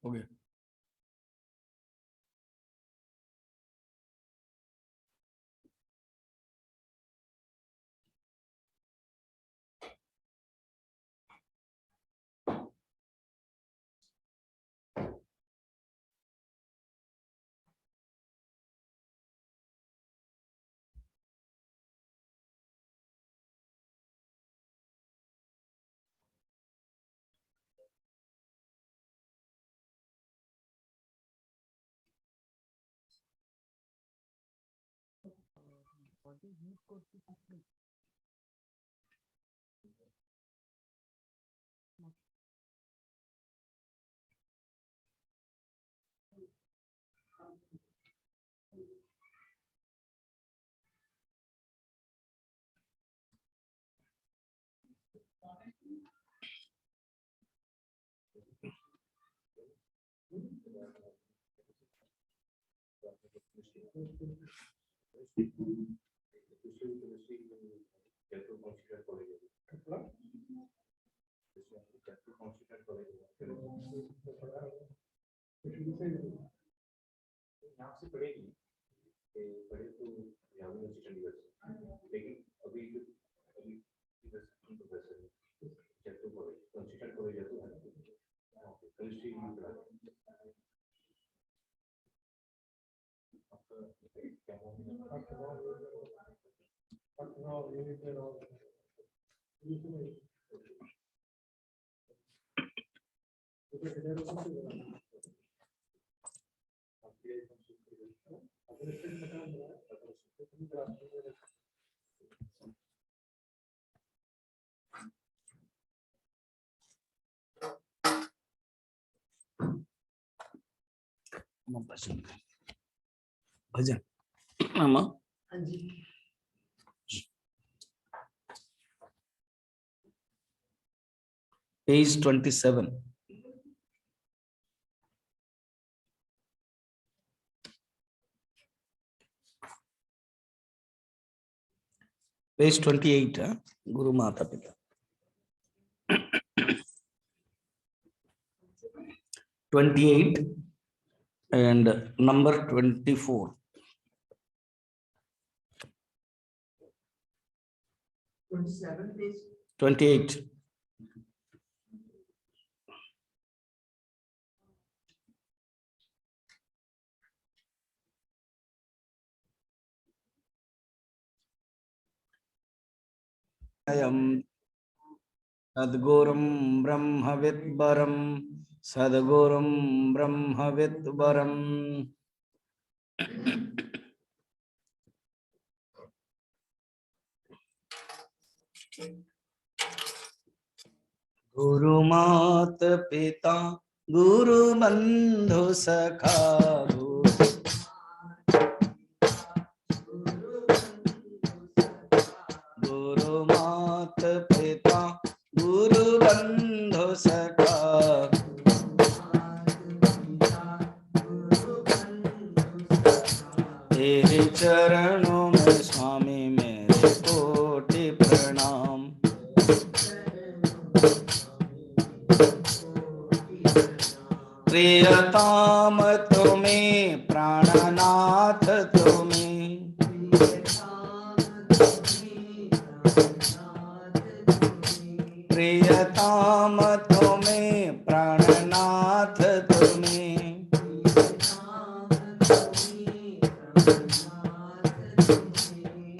हो गया। यहाँ से पढ़ेगी पढ़े तो यूनिवर्सिटी चंडीगढ़ से, लेकिन अभी अभी जयपुर कॉलेज कंसिस्टेंट कॉलेज है तो केमिस्ट्री में पढ़ा भजन मामा पेज 27 पेज 28 गुरु माता पिता 28 and number 24 27 page 28 सद्गुरुं ब्रह्मविद्वरं सद्गुरुं ब्रह्मविद्वरं गुरु मात पिता गुरु बंधु सखा गुरु मात पिता गुरु बंधु सखा तेरे चरणों में स्वामी मेरे कोटि प्रणाम प्रियतम तुम्हें प्राणनाथ तुम्हें प्रियतम तुम्हें प्राणनाथ तुम्हें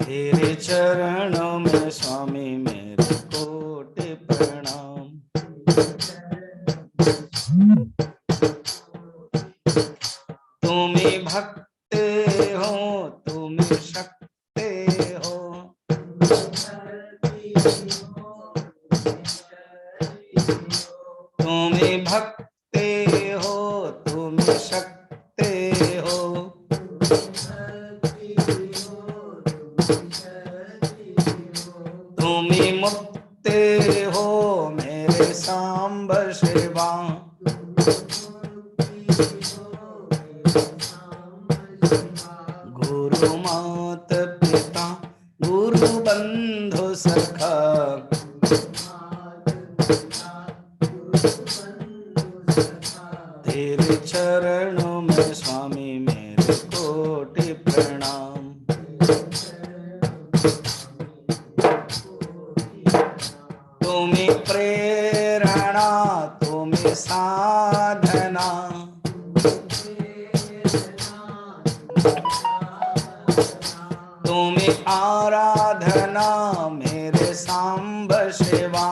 तेरे चरणों में स्वामी मेरे कोटि प्रणाम तुम्हें भक्त हो तुम्हें शक्ति हो तुम्हें भक्ति हो तुम्हें शक्ति हो तुम्हें मुक्ति हो मेरे सांब शिवा गुरु मात पिता गुरु बंधु सखा तेरे प्रेरणा तुम्हें साधना, तुम्हें आराधना मेरे सांब शिवा।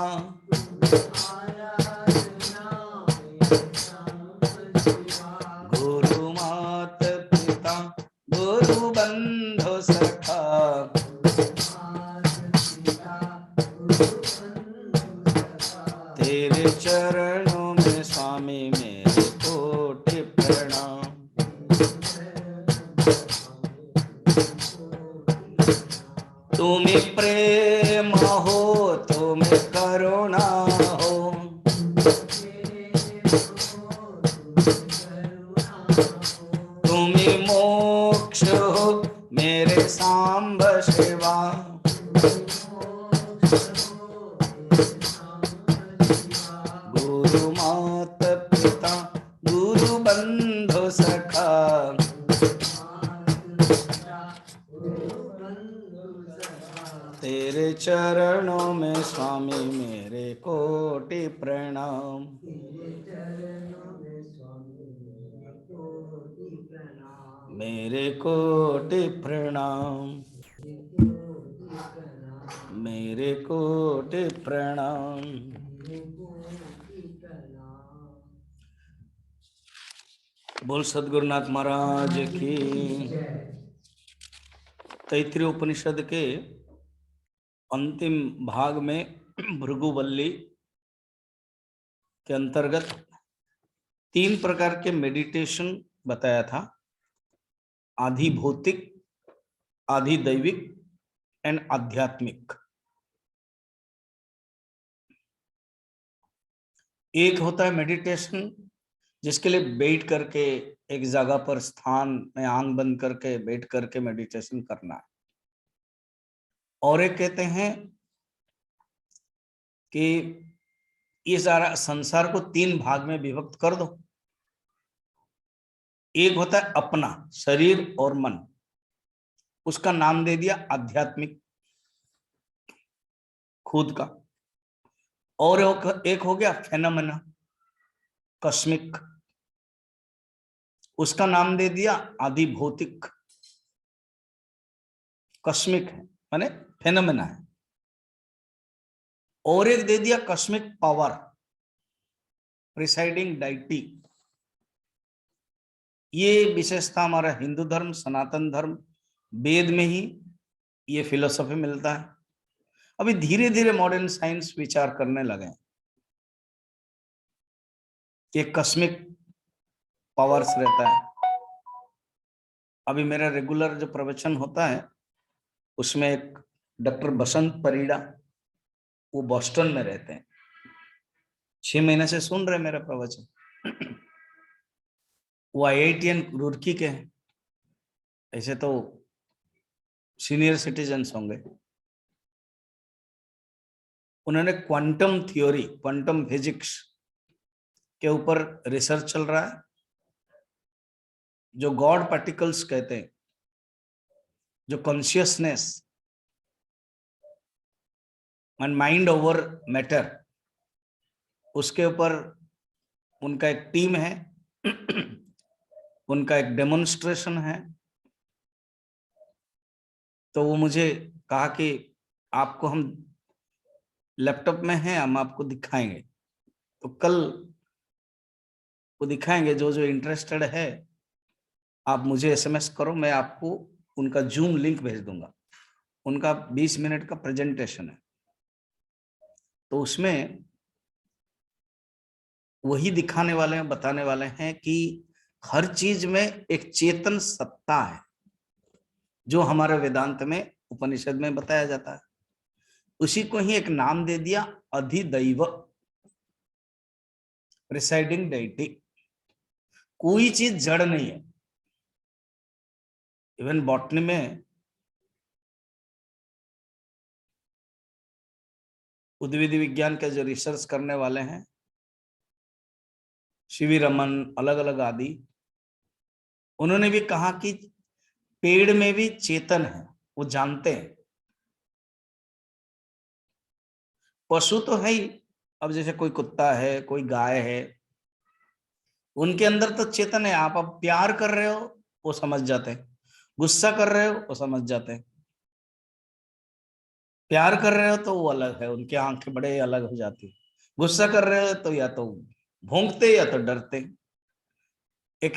गुरु मात पिता गुरु बंधु सखा, तेरे चरणों में स्वामी मेरे कोटि प्रणाम। तुम्हें प्रेम हो तुम्हें करुणा हो, तुम्हें मोक्ष हो मेरे सांब शिवा। गुरु मात पिता गुरु बंधु सखा, तेरे चरणों में स्वामी मेरे कोटि प्रणाम। मेरे कोटि प्रणाम, मेरे कोटि प्रणाम। बोल सद्गुरुनाथ महाराज की। तैत्तिरीय उपनिषद के अंतिम भाग में भृगुवल्ली के अंतर्गत 3 प्रकार के मेडिटेशन बताया था, आधि भौतिक, आधि दैविक एंड आध्यात्मिक। एक होता है मेडिटेशन जिसके लिए बैठ करके एक जगह पर स्थान में आंख बंद करके बैठ करके मेडिटेशन करना है, और एक कहते हैं कि ये सारा संसार को 3 भाग में विभक्त कर दो। एक होता है अपना शरीर और मन, उसका नाम दे दिया आध्यात्मिक, खुद का। और एक हो गया फेनोमेना, कस्मिक, उसका नाम दे दिया आदि भौतिक। कस्मिक है माने फेनोमेना है। और एक दे दिया कस्मिक पावर, प्रिसाइडिंग डाइटी। ये विशेषता हमारा हिंदू धर्म, सनातन धर्म, वेद में ही ये फिलोसफी मिलता है। अभी धीरे धीरे मॉडर्न साइंस विचार करने लगे कि कस्मिक पावर्स रहता है। अभी मेरा रेगुलर जो प्रवचन होता है उसमें एक डॉक्टर बसंत परिड़ा, वो बॉस्टन में रहते हैं, 6 महीने से सुन रहे मेरा प्रवचन। वो IITian रुड़की के हैं, ऐसे तो सीनियर सिटीजन्स होंगे। उन्होंने क्वांटम थ्योरी, क्वांटम फिजिक्स के ऊपर रिसर्च चल रहा है। जो गॉड पार्टिकल्स कहते हैं, जो consciousness and mind over matter, उसके ऊपर उनका एक टीम है, उनका एक डेमोन्स्ट्रेशन है। तो वो मुझे कहा कि आपको हम लैपटॉप में हैं, हम आपको दिखाएंगे। तो कल वो दिखाएंगे। जो जो इंटरेस्टेड है आप मुझे SMS करो, मैं आपको उनका जूम लिंक भेज दूंगा। उनका 20 मिनट का प्रेजेंटेशन है। तो उसमें वही दिखाने वाले हैं, बताने वाले हैं कि हर चीज में एक चेतन सत्ता है, जो हमारे वेदांत में, उपनिषद में बताया जाता है। उसी को ही एक नाम दे दिया अधिदैव, प्रिसाइडिंग डेटी। कोई चीज जड़ नहीं है। इवन बॉटनी में उद्भिद विज्ञान के जो रिसर्च करने वाले हैं, सीवी रमन, अलग अलग आदि, उन्होंने भी कहा कि पेड़ में भी चेतन है, वो जानते हैं। पशु तो है ही, अब जैसे कोई कुत्ता है, कोई गाय है, उनके अंदर तो चेतन है। आप अब प्यार कर रहे हो वो समझ जाते हैं, गुस्सा कर रहे हो वो समझ जाते हैं। प्यार कर रहे हो तो वो अलग है, उनकी आंखें बड़े अलग हो जाती है। गुस्सा कर रहे हो तो या तो भौंकते या तो डरते। एक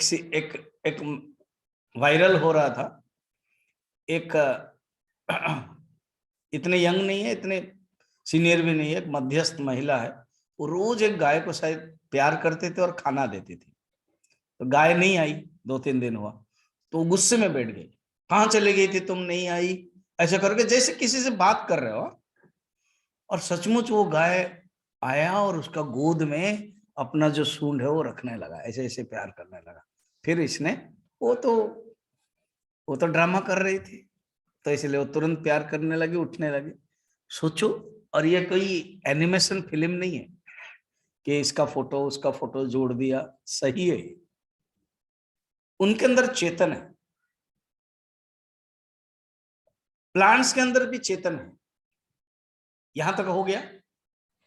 एक वायरल हो रहा था। एक इतने यंग नहीं है, इतने सीनियर भी नहीं है, एक मध्यस्थ महिला है। वो रोज एक गाय को शायद प्यार करते थे और खाना देती थी। तो गाय नहीं आई, 2-3 दिन हुआ, तो वो गुस्से में बैठ गई। कहाँ चली गई थी तुम, नहीं आई, ऐसे करके जैसे किसी से बात कर रहे हो। और सचमुच वो गाय आया और उसका गोद में अपना जो सूंड है वो रखने लगा, ऐसे ऐसे प्यार करने लगा। फिर इसने, वो तो वो तो ड्रामा कर रही थी, तो इसलिए वो तुरंत प्यार करने लगी, उठने लगी। सोचो। और ये कोई एनिमेशन फिल्म नहीं है कि इसका फोटो उसका फोटो जोड़ दिया, सही है। उनके अंदर चेतन है। प्लांट्स के अंदर भी चेतन है। यहां तक हो गया।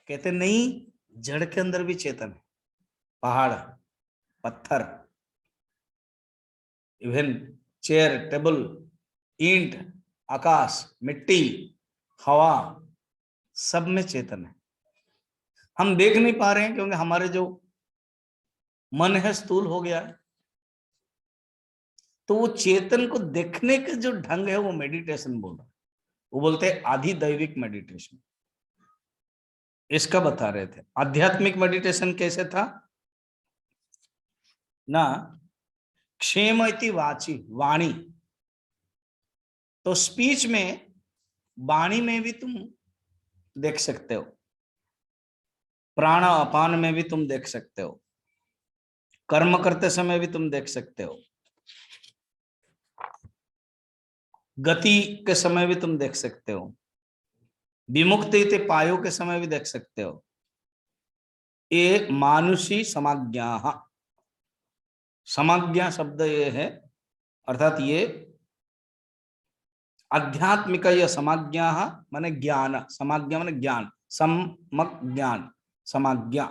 कहते नहीं, जड़ के अंदर भी चेतन है। पहाड़, पत्थर, इवन चेयर, टेबल, ईंट, आकाश, मिट्टी, हवा, सब में चेतन है। हम देख नहीं पा रहे हैं क्योंकि हमारे जो मन है स्थूल हो गया है। तो वो चेतन को देखने के जो ढंग है वो मेडिटेशन बोल रहा है। वो बोलते हैं आधिदैविक मेडिटेशन। इसका बता रहे थे। आध्यात्मिक मेडिटेशन कैसे था ना, क्षेम इति वाची, वाणी। तो स्पीच में, वाणी में भी तुम देख सकते हो, प्राण अपान में भी तुम देख सकते हो, कर्म करते समय भी तुम देख सकते हो, गति के समय भी तुम देख सकते हो, विमुक्ति ते पायो के समय भी देख सकते हो। ये मानुषी समाज्ञा, समाज्ञा शब्द ये है, अर्थात ये आध्यात्मिक या समाज्ञा माने ज्ञान, समाज्ञा माने ज्ञान, सम्मक ज्ञान, समाज्ञा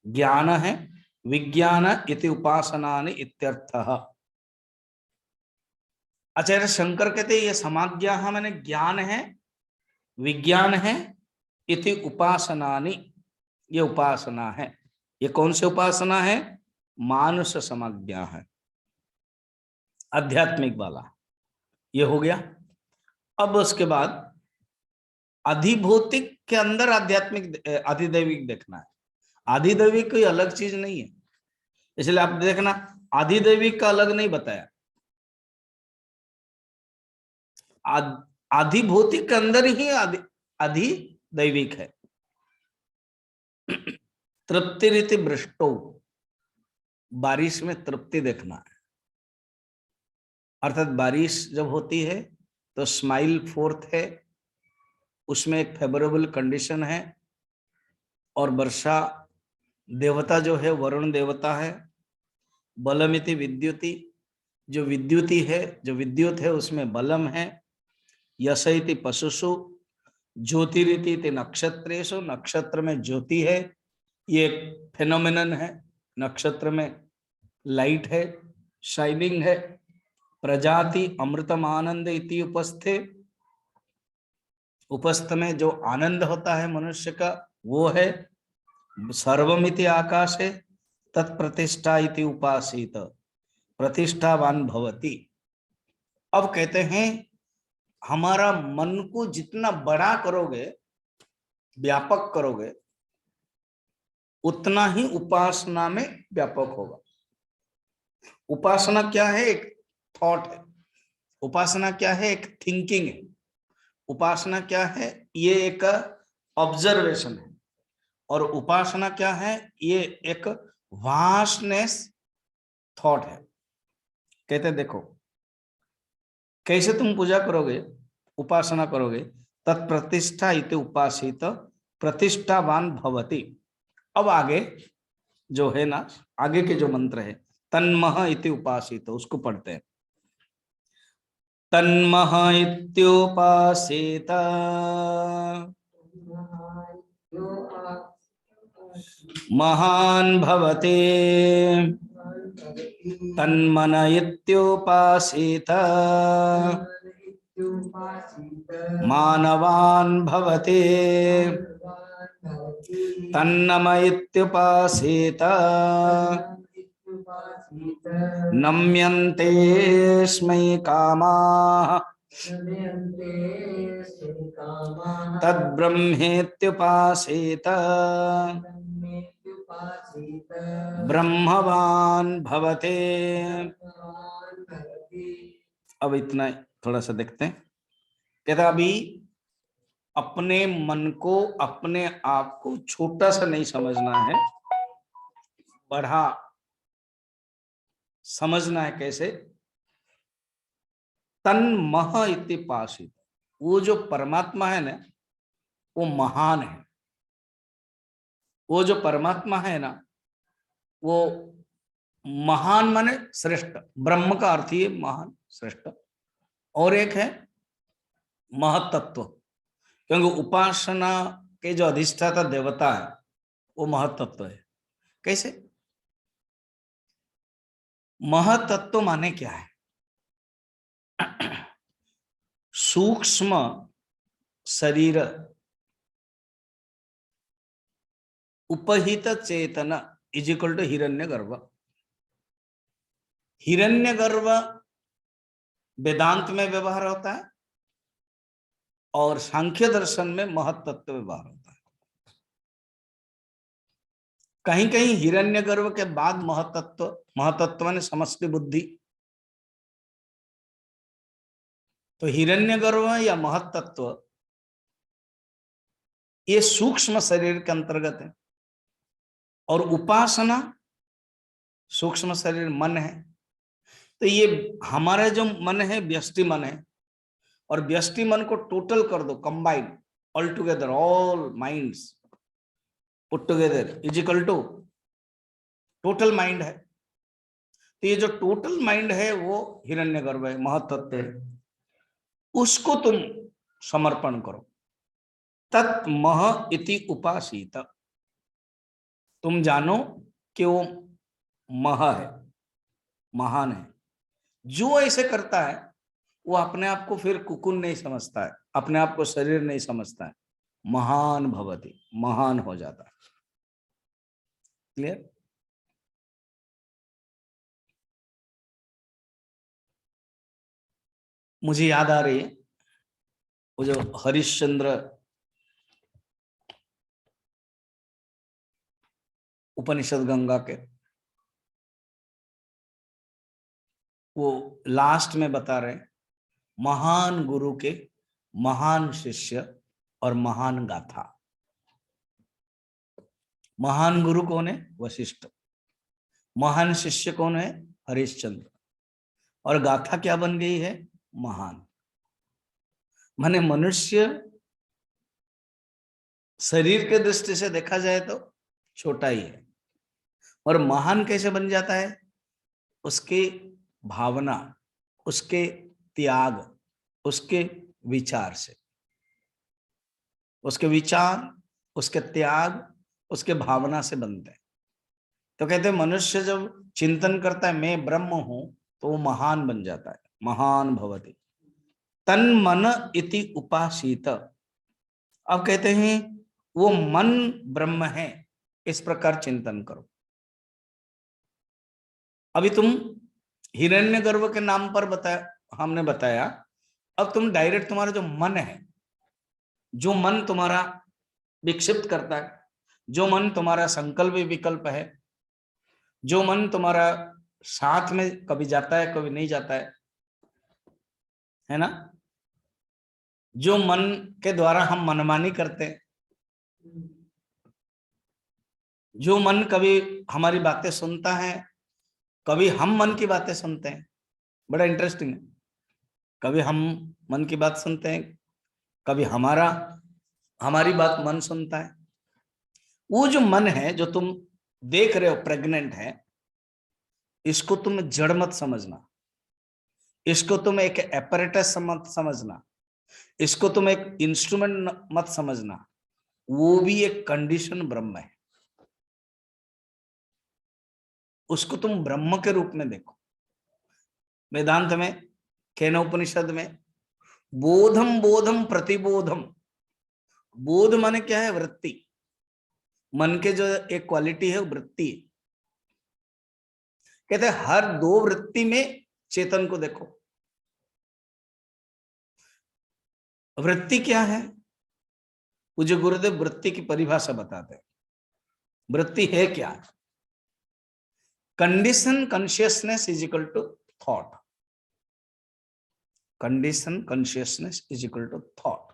ज्ञान है। विज्ञान इति उपासनानि इत्यर्थः। आचार्य शंकर कहते ये समाज्ञा माने ज्ञान है, विज्ञान है, इति उपासनानि, ये उपासना है। ये कौन सी उपासना है? मानुष समाज्ञा है, आध्यात्मिक वाला। ये हो गया। अब उसके बाद अधिभौतिक के अंदर आध्यात्मिक अधिदैविक देखना है। अधिदैविक कोई अलग चीज नहीं है, इसलिए आप देखना अधिदैविक का अलग नहीं बताया। अधिभौतिक के अंदर ही अधिदैविक है। तृप्ति रीति वृष्टो, बारिश में तृप्ति देखना है। अर्थात बारिश जब होती है तो स्माइल फोर्थ है, उसमें एक फेवरेबल कंडीशन है। और वर्षा देवता जो है वरुण देवता है। बलमिति विद्युति, जो विद्युति है, जो विद्युत है उसमें बलम है। यशइति पशुषु, ज्योतिरिति नक्षत्रेषु, नक्षत्र में ज्योति है, ये फेनोमेनन है। नक्षत्र में लाइट है, शाइनिंग है। प्रजाति अमृतम आनंद इति उपस्थे, उपस्थ में जो आनंद होता है मनुष्य का वो है। सर्वमिति आकाशे तत्प्रतिष्ठा इति उपासित, प्रतिष्ठावान भवति। अब कहते हैं हमारा मन को जितना बड़ा करोगे, व्यापक करोगे, उतना ही उपासना में व्यापक होगा। उपासना क्या है? एक थॉट है। उपासना क्या है? एक थिंकिंग है। उपासना क्या है? ये एक ऑब्जर्वेशन है। और उपासना क्या है? ये एक वास्टनेस थॉट है। कहते देखो कैसे तुम पूजा करोगे, उपासना करोगे, तत्प्रतिष्ठा इति उपासित प्रतिष्ठावान भवति। अब आगे जो है ना, आगे के जो मंत्र है, तन्मह इति उपासित, उसको पढ़ते हैं। तन्मह इत्युपासित महान् भवते तन्मन इत्युपासीत मानवान् भवते तन्नम इत्युपासीत नम्यन्ते स्मै कामाः तद्ब्रह्मेत्युपासीत ब्रह्मवान् भवते। अब इतना थोड़ा सा देखते हैं। कहता अभी अपने मन को, अपने आप को छोटा सा नहीं समझना है, बड़ा समझना है। कैसे? तन मह इति पासित, वो जो परमात्मा है ना, वो महान है। वो जो परमात्मा है ना, वो महान माने श्रेष्ठ। ब्रह्म का अर्थ ही महान, श्रेष्ठ। और एक है महतत्व, क्योंकि उपासना के जो अधिष्ठाता देवता है वो महतत्व है। कैसे? महतत्व माने क्या है? सूक्ष्म शरीर उपहित चेतन इज इक्वल टू हिरण्यगर्भ। हिरण्यगर्भ वेदांत में व्यवहार होता है और सांख्य दर्शन में महत्तत्व व्यवहार होता है। कहीं कहीं हिरण्यगर्भ के बाद महतत्व, महतत्व ने समष्टि बुद्धि। तो हिरण्यगर्भ या महतत्व ये सूक्ष्म शरीर के अंतर्गत है, और उपासना सूक्ष्म शरीर मन है। तो ये हमारे जो मन है व्यष्टि मन है, और व्यष्टि मन को टोटल कर दो, combine, all together, all minds put together is equal to total mind है। तो ये जो टोटल माइंड है वो हिरण्यगर्भ है, महत्त्व है। उसको तुम समर्पण करो। तत् मह इति उपासीत, तुम जानो कि वो मह है, महान है। जो ऐसे करता है वो अपने आप को फिर कुकुन नहीं समझता है, अपने आप को शरीर नहीं समझता है। महान भवति, महान हो जाता है। क्लियर? मुझे याद आ रही है वो जो हरिश्चंद्र उपनिषद गंगा के, वो लास्ट में बता रहे महान गुरु के महान शिष्य और महान गाथा। महान गुरु कौन है? वशिष्ठ। महान शिष्य कौन है? हरिश्चंद्र। और गाथा क्या बन गई है? महान। माने मनुष्य शरीर के दृष्टि से देखा जाए तो छोटा ही है, और महान कैसे बन जाता है? उसके भावना, उसके त्याग, उसके विचार से। उसके विचार, उसके त्याग, उसके भावना से बनते हैं। तो कहते हैं मनुष्य जब चिंतन करता है मैं ब्रह्म हूं, तो वो महान बन जाता है, महान भवति। तन मन इति उपासीत। अब कहते हैं वो मन ब्रह्म है, इस प्रकार चिंतन करो। अभी तुम हिरण्यगर्भ के नाम पर बताया, हमने बताया। अब तुम डायरेक्ट तुम्हारा जो मन है, जो मन तुम्हारा विक्षिप्त करता है, जो मन तुम्हारा संकल्प विकल्प है, जो मन तुम्हारा साथ में कभी जाता है कभी नहीं जाता है ना, जो मन के द्वारा हम मनमानी करते हैं, जो मन कभी हमारी बातें सुनता है, कभी हम मन की बातें सुनते हैं। बड़ा इंटरेस्टिंग है। कभी हम मन की बात सुनते हैं, कभी हमारी बात मन सुनता है। वो जो मन है जो तुम देख रहे हो प्रेग्नेंट है, इसको तुम जड़ मत समझना, इसको तुम एक एपरेटस मत समझना, इसको तुम एक इंस्ट्रूमेंट मत समझना। वो भी एक कंडीशन ब्रह्म है। उसको तुम ब्रह्म के रूप में देखो। वेदांत में, केनोपनिषद में बोधम बोधम प्रतिबोधम, बोध माने क्या है? वृत्ति। मन के जो एक क्वालिटी है वो वृत्ति है। कहते हैं हर दो वृत्ति में चेतन को देखो। वृत्ति क्या है? पूज्य गुरुदेव वृत्ति की परिभाषा बताते हैं। वृत्ति है क्या? Condition consciousness is equal to thought. Condition consciousness is equal to thought.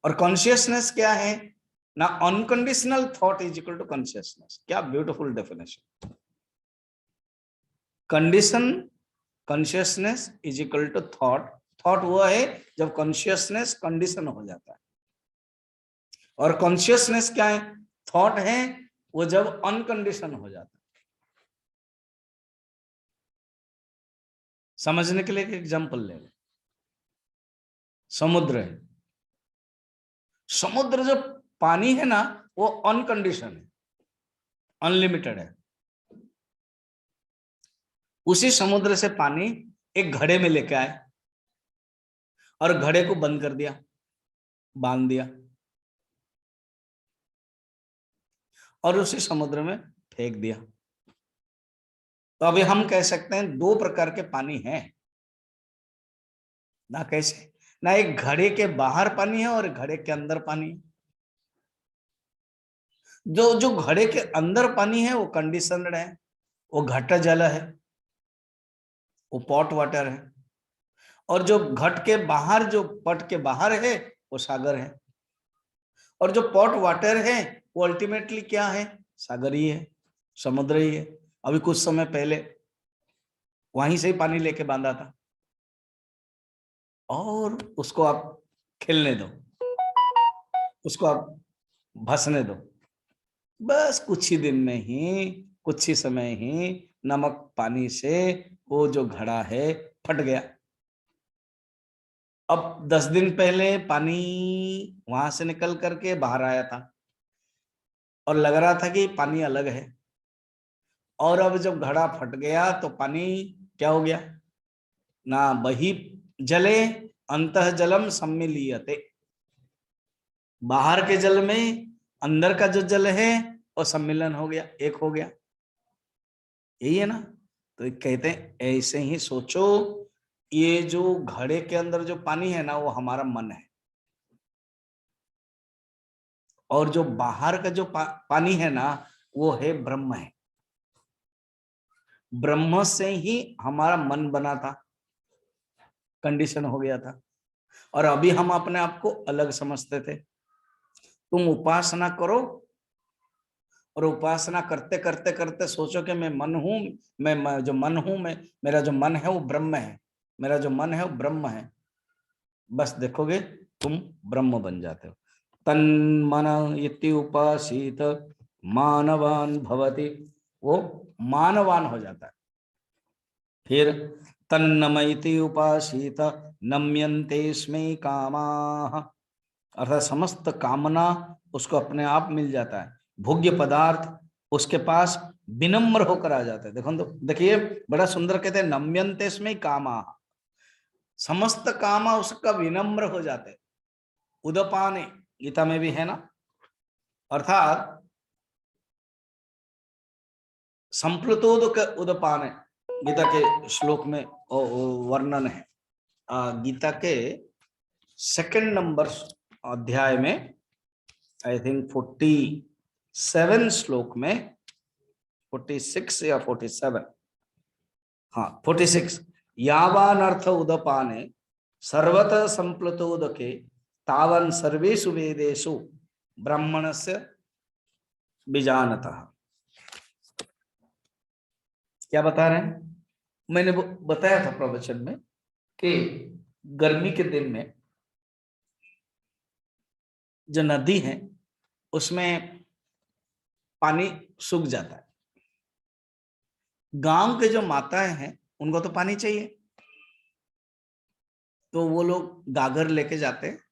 और कॉन्शियसनेस क्या है ना? Unconditional thought is equal to consciousness. क्या beautiful definition. Condition consciousness is equal to thought. Thought वो है जब कॉन्शियसनेस कंडीशन हो जाता है, और कॉन्शियसनेस क्या है? थॉट है वो जब अनकंडीशन हो जाता है। समझने के लिए एक एग्जांपल ले लें। समुद्र है। समुद्र जो पानी है ना, वो अनकंडीशन है, अनलिमिटेड है। उसी समुद्र से पानी एक घड़े में लेके आए और घड़े को बंद कर दिया, बांध दिया, और उसी समुद्र में फेंक दिया। तो अभी हम कह सकते हैं दो प्रकार के पानी हैं ना। कैसे ना? एक घड़े के बाहर पानी है और घड़े के अंदर पानी है। जो घड़े के अंदर पानी है वो कंडीशनड है, वो घट जल है, वो पॉट वाटर है। और जो घट के बाहर, जो पट के बाहर है, वो सागर है। और जो पॉट वाटर है वो अल्टीमेटली क्या है? सागर ही है, समुद्र ही है। अभी कुछ समय पहले वहीं से ही पानी लेके बांधा था, और उसको आप खिलने दो, उसको आप भसने दो। बस कुछ ही दिन में ही, कुछ ही समय ही नमक पानी से वो जो घड़ा है फट गया। अब 10 दिन पहले पानी वहां से निकल करके बाहर आया था और लग रहा था कि पानी अलग है, और अब जब घड़ा फट गया तो पानी क्या हो गया ना? बही जले अंतः जलम सम्मिलीयते। बाहर के जल में अंदर का जो जल है वो सम्मिलन हो गया, एक हो गया। यही है ना? तो कहते हैं ऐसे ही सोचो, ये जो घड़े के अंदर जो पानी है ना, वो हमारा मन है, और जो बाहर का जो पानी है ना, वो है ब्रह्म है। ब्रह्म से ही हमारा मन बना था, कंडीशन हो गया था, और अभी हम अपने आप को अलग समझते थे। तुम उपासना करो, और उपासना करते करते करते सोचो कि मैं मन हूं, मैं जो मन हूं, मैं, मेरा जो मन है वो ब्रह्म है, मेरा जो मन है वो ब्रह्म है। बस देखोगे तुम ब्रह्म बन जाते हो। तन्मन इति उपासित मानवान भवति, वो मानवान हो जाता है। फिर तन्नमयति उपासित नम्यन्ते स्मै कामाः, अर्थात समस्त कामना उसको अपने आप मिल जाता है। भोग्य पदार्थ उसके पास विनम्र होकर आ जाते हैं। देखो तो देखिए, बड़ा सुंदर कहते हैं नम्यन्ते स्मै कामाः, समस्त कामा उसका विनम्र हो जाते। उदपाने गीता में भी है ना, अर्थात संप्लुतोदक उदपाने गीता के श्लोक में वर्णन है। गीता के 2nd नंबर अध्याय में, आई थिंक 47 श्लोक में, 46 या 47, हाँ 46, यावान अर्थ उदपाने सर्वतः संप्लुतोदके तावन सर्वेषु वेदेषु ब्राह्मणस्य बीजानतः। क्या बता रहे हैं? मैंने बताया था प्रवचन में कि गर्मी के दिन में जो नदी है उसमें पानी सूख जाता है। गांव के जो माताएं हैं उनको तो पानी चाहिए, तो वो लोग गागर लेके जाते हैं।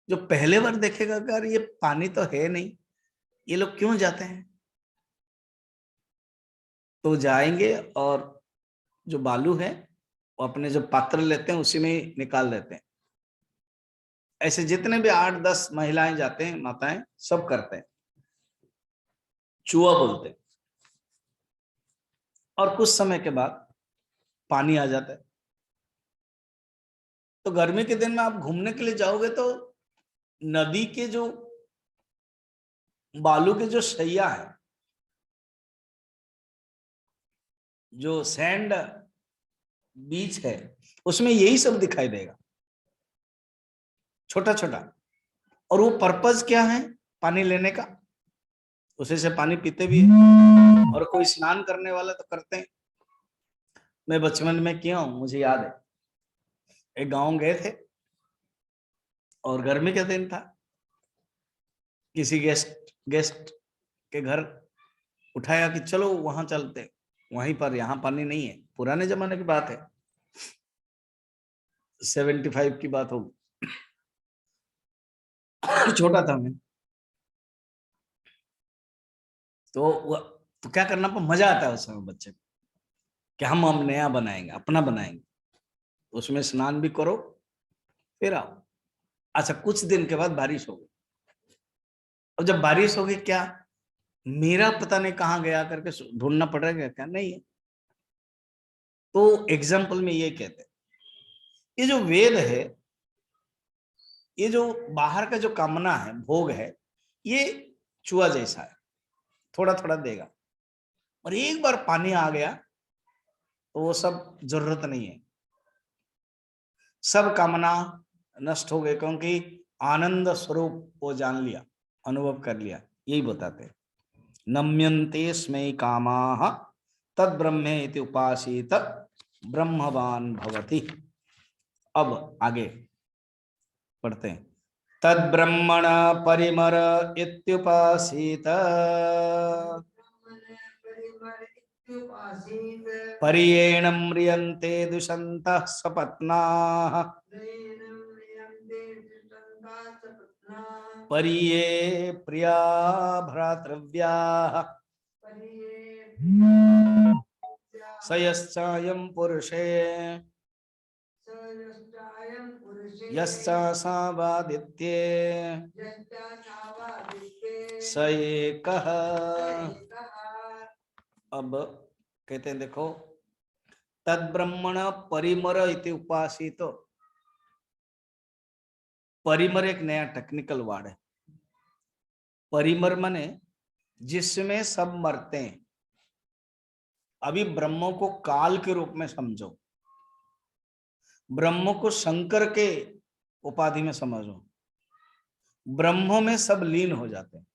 जो पहले बार देखेगा अगर ये पानी तो है नहीं, ये लोग क्यों जाते हैं? तो जाएंगे और जो बालू है वो अपने जो पात्र लेते हैं उसी में निकाल देते हैं। ऐसे जितने भी 8-10 महिलाएं जाते हैं, माताएं, सब करते हैं, चुआ बोलते हैं। और कुछ समय के बाद पानी आ जाता है। तो गर्मी के दिन में आप घूमने के लिए जाओगे तो नदी के जो बालू के जो सैया है, जो सैंड बीच है, उसमें यही सब दिखाई देगा, छोटा छोटा। और वो पर्पज क्या है? पानी लेने का, उसी से पानी पीते भी है। और कोई स्नान करने वाला तो करते हैं। मैं बचपन में किया हूं, मुझे याद है, एक गांव गए थे और गर्मी का दिन था। किसी गेस्ट के घर उठाया कि चलो वहां चलते, वहीं पर, यहाँ पानी नहीं है। पुराने जमाने की बात है, 75 की बात होगी। छोटा था मैं। तो क्या करना, पर मजा आता है उस समय बच्चे को, कि हम नया बनाएंगे, अपना बनाएंगे, उसमें स्नान भी करो फिर आओ। अच्छा, कुछ दिन के बाद बारिश हो गई। और जब बारिश हो गई, क्या मेरा पता नहीं कहाँ गया करके ढूंढना पड़ेगा क्या? नहीं है। तो एग्जाम्पल में ये कहते हैं, ये जो वेद है, ये जो बाहर का जो कामना है, भोग है, ये चूहा जैसा है, थोड़ा थोड़ा देगा। और एक बार पानी आ गया तो वो सब जरूरत नहीं है, सब कामना नष्ट हो गए, क्योंकि आनंद स्वरूप वो जान लिया, अनुभव कर लिया। यही बताते, नम्यन्ते स्मै कामाः तद ब्रह्मेति उपासीत ब्रह्मवान भवति। अब आगे पढ़ते हैं। तद ब्रह्मण परिमर इत्युपासीत पर्येण म्रियन्ते दुषन्तः सपत्नाः पर्ये प्रिया भ्रातृव्याः सयश्चायं पुरुषे यस्सावादित्ये स एकः। अब कहते हैं, देखो, तद ब्रह्मण परिमर इति उपासित। परिमर एक नया टेक्निकल वर्ड है। परिमर माने जिसमें सब मरते हैं। अभी ब्रह्म को काल के रूप में समझो, ब्रह्म को शंकर के उपाधि में समझो। ब्रह्म में सब लीन हो जाते हैं।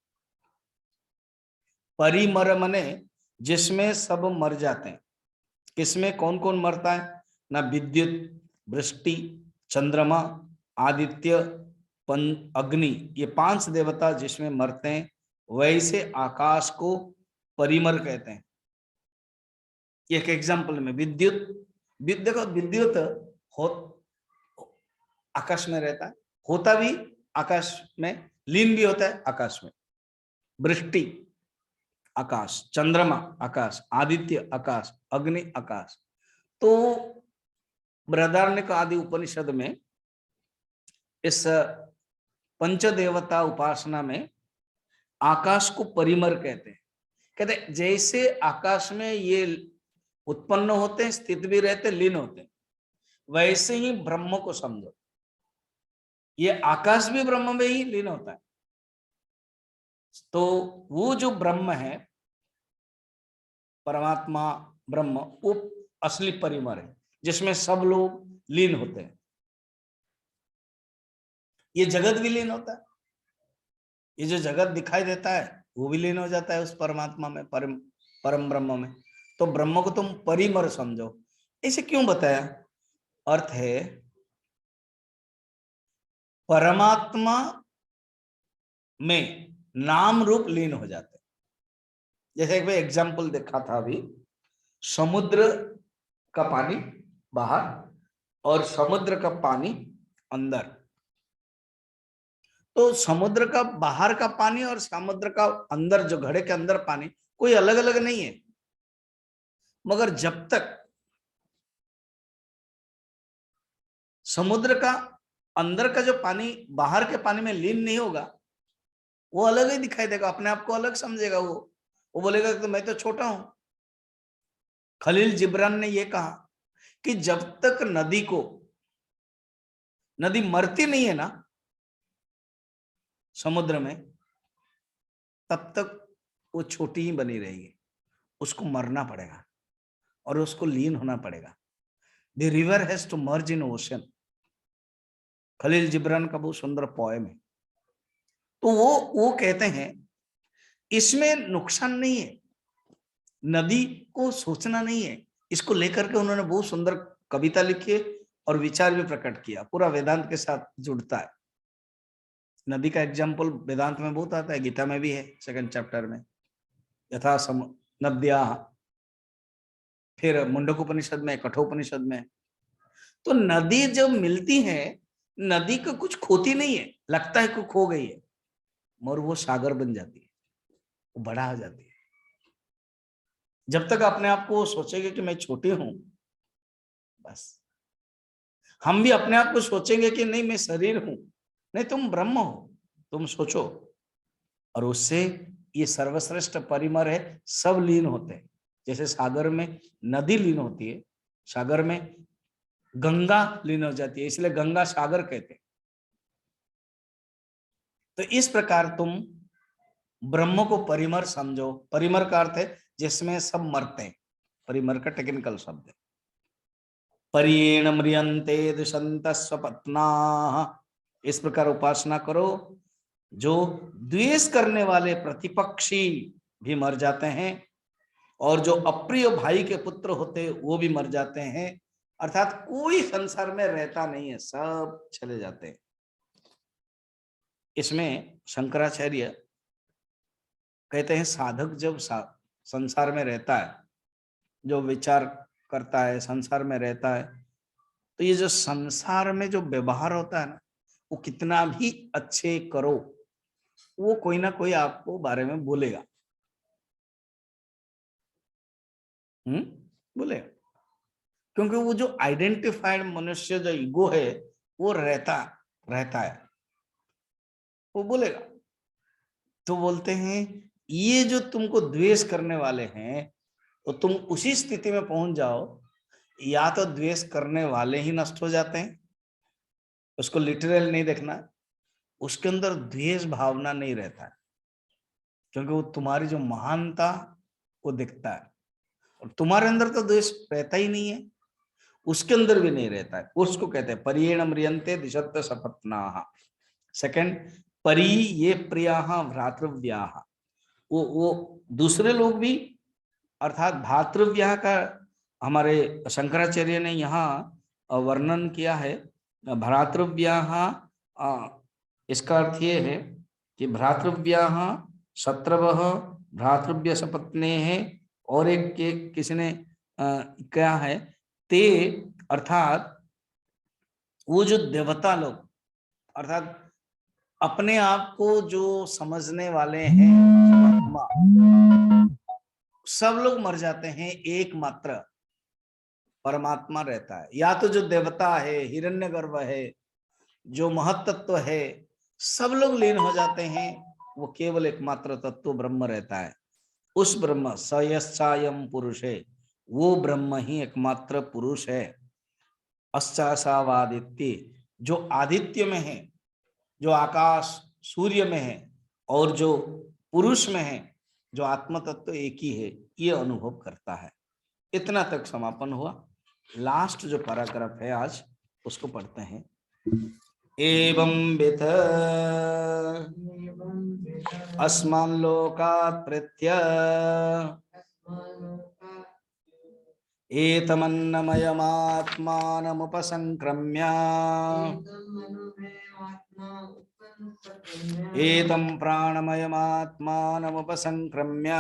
परिमर माने जिसमें सब मर जाते हैं। किसमें कौन कौन मरता है? ना विद्युत, वृष्टि, चंद्रमा, आदित्य, अग्नि, ये 5 देवता जिसमें मरते हैं, वैसे आकाश को परिमर कहते हैं। एक एग्जांपल में विद्युत, देखो विद्युत हो आकाश में रहता है, होता भी आकाश में, लीन भी होता है आकाश में। वृष्टि आकाश, चंद्रमा आकाश, आदित्य आकाश, अग्नि आकाश। तो बृहदारण्यक आदि उपनिषद में इस पंचदेवता उपासना में आकाश को परिमर कहते हैं। कहते जैसे आकाश में ये उत्पन्न होते हैं, स्थित भी रहते, लीन होते हैं, वैसे ही ब्रह्म को समझो। ये आकाश भी ब्रह्म में ही लीन होता है। तो वो जो ब्रह्म है, परमात्मा ब्रह्म, वो असली परिमर है, जिसमें सब लोग लीन होते हैं। ये जगत भी लीन होता है। ये जो जगत दिखाई देता है वो भी लीन हो जाता है उस परमात्मा में, परम ब्रह्म में। तो ब्रह्म को तुम परिमर समझो। इसे क्यों बताया? अर्थ है, परमात्मा में नाम रूप लीन हो जाते हैं। जैसे एक एग्जाम्पल देखा था अभी, समुद्र का पानी बाहर और समुद्र का पानी अंदर। तो समुद्र का बाहर का पानी और समुद्र का अंदर, जो घड़े के अंदर पानी, कोई अलग अलग नहीं है। मगर जब तक समुद्र का अंदर का जो पानी बाहर के पानी में लीन नहीं होगा, वो अलग ही दिखाई देगा, अपने आप को अलग समझेगा। वो बोलेगा कि मैं तो छोटा हूं। खलील जिब्रान ने ये कहा कि जब तक नदी मरती नहीं है ना समुद्र में, तब तक वो छोटी ही बनी रहेगी। उसको मरना पड़ेगा और उसको लीन होना पड़ेगा। The river has to merge in ocean. Khalil Gibran का बहुत सुंदर पोएम है। तो वो कहते हैं इसमें नुकसान नहीं है, नदी को सोचना नहीं है। इसको लेकर के उन्होंने बहुत सुंदर कविता लिखी है और विचार भी प्रकट किया, पूरा वेदांत के साथ जुड़ता है। नदी का एग्जाम्पल वेदांत में बहुत आता है, गीता में भी है 2nd चैप्टर में, यथा सम नद्या, फिर मुंडकोपनिषद में, कठोपनिषद में। तो नदी जब मिलती है, नदी को कुछ खोती नहीं है, लगता है कि खो गई है, मगर वो सागर बन जाती है, वो बड़ा हो जाती है। जब तक अपने आप को सोचेंगे कि मैं छोटी हूं, बस हम भी अपने आप को सोचेंगे कि नहीं मैं शरीर हूं, नहीं तुम ब्रह्म हो, तुम सोचो, और उससे ये सर्वश्रेष्ठ परिमर है, सब लीन होते हैं। जैसे सागर में नदी लीन होती है, सागर में गंगा लीन हो जाती है, इसलिए गंगा सागर कहते हैं। तो इस प्रकार तुम ब्रह्म को परिमर समझो। परिमर का अर्थ है जिसमें सब मरते हैं, परिमर का टेक्निकल शब्द है। परियेण म्रियन्ते दुषन्त स्वपत्ना, इस प्रकार उपासना करो। जो द्वेष करने वाले प्रतिपक्षी भी मर जाते हैं, और जो अप्रिय भाई के पुत्र होते वो भी मर जाते हैं। अर्थात कोई संसार में रहता नहीं है, सब चले जाते हैं। इसमें शंकराचार्य कहते हैं साधक जब संसार में रहता है, जो विचार करता है, संसार में रहता है, तो ये जो संसार में जो व्यवहार होता है ना, वो कितना भी अच्छे करो, वो कोई ना कोई आपको बारे में बोलेगा, बोलेगा। क्योंकि वो जो आइडेंटिफाइड मनुष्य, जो ईगो है, वो रहता है, वो बोलेगा। तो बोलते हैं ये जो तुमको द्वेष करने वाले हैं, तो तुम उसी स्थिति में पहुंच जाओ, या तो द्वेष करने वाले ही नष्ट हो जाते हैं, उसको लिटरल नहीं देखना, उसके अंदर द्वेष भावना नहीं रहता है, क्योंकि वो तुम्हारी जो महानता वो दिखता है, और तुम्हारे अंदर तो द्वेष रहता ही नहीं है, उसके अंदर भी नहीं रहता है। उसको कहते हैं परियेण म्रियन्ते दिशत्त सपत्नाः। सेकंड, परि ये प्रियाः भ्रातृव्याः, वो दूसरे लोग भी, अर्थात भातृव्याह का हमारे शंकराचार्य ने यहाँ वर्णन किया है। भ्रातृव्याह, इसका अर्थ ये है कि भ्रातृव्याह शत्रवः भ्रातृव्य सपत्ने है, और एक के किसी ने क्या है ते, अर्थात वो जो देवता लोग, अर्थात अपने आप को जो समझने वाले हैं, सब लोग मर जाते हैं, एकमात्र परमात्मा रहता है। या तो जो देवता है, हिरण्यगर्भ है, जो महत्त्व है, सब लोग लीन हो जाते हैं, वो केवल एकमात्र तत्व ब्रह्म रहता है। उस ब्रह्म सयस्सायम पुरुष है, वो ब्रह्म ही एकमात्र पुरुष है। अस्सावादित्य, जो आदित्य में है, जो आकाश सूर्य में है, और जो पुरुष में है, जो आत्म तत्व एक ही है, ये अनुभव करता है। इतना तक समापन हुआ। लास्ट जो पैराग्राफ है आज उसको पढ़ते हैं। एवं विध अस्मान् लोकात् प्रेत्य एतमन्नमयमात्मानमुपसंक्रम्य एतं प्राणमयमात्मानमुपसंक्रम्य